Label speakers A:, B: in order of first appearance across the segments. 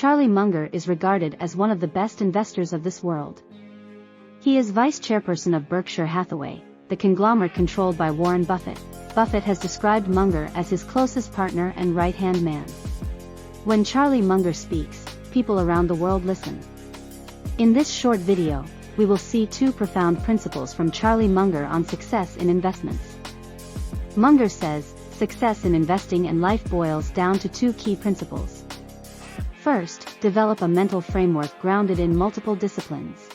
A: Charlie Munger is regarded as one of the best investors of this world. He is vice chairperson of Berkshire Hathaway, the conglomerate controlled by Warren Buffett. Buffett has described Munger as his closest partner and right-hand man. When Charlie Munger speaks, people around the world listen. In this short video, we will see two profound principles from Charlie Munger on success in investments. Munger says, success in investing and life boils down to two key principles. First, develop a mental framework grounded in multiple disciplines.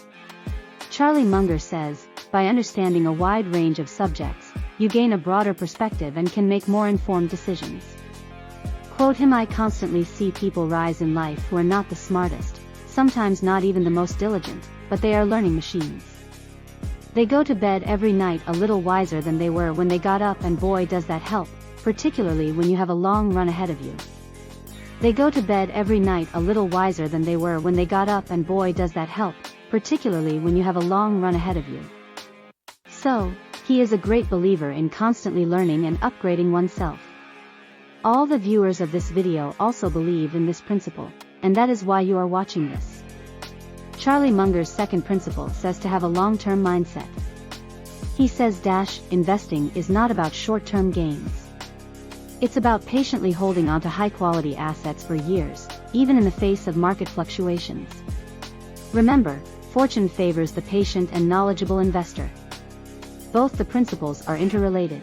A: Charlie Munger says, by understanding a wide range of subjects, you gain a broader perspective and can make more informed decisions. Quote him: I constantly see people rise in life who are not the smartest, sometimes not even the most diligent, but they are learning machines. They go to bed every night a little wiser than they were when they got up, and boy does that help, particularly when you have a long run ahead of you. They go to bed every night a little wiser than they were when they got up, and boy does that help, particularly when you have a long run ahead of you. So, he is a great believer in constantly learning and upgrading oneself. All the viewers of this video also believe in this principle, and that is why you are watching this. Charlie Munger's second principle says to have a long-term mindset. He says, investing is not about short-term gains. It's about patiently holding onto high-quality assets for years, even in the face of market fluctuations. Remember, fortune favors the patient and knowledgeable investor. Both the principles are interrelated.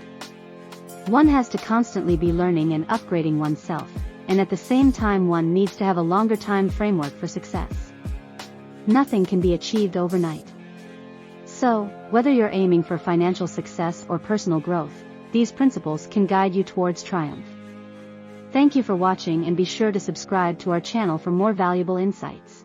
A: One has to constantly be learning and upgrading oneself, and at the same time one needs to have a longer time framework for success. Nothing can be achieved overnight. So, whether you're aiming for financial success or personal growth, these principles can guide you towards triumph. Thank you for watching, and be sure to subscribe to our channel for more valuable insights.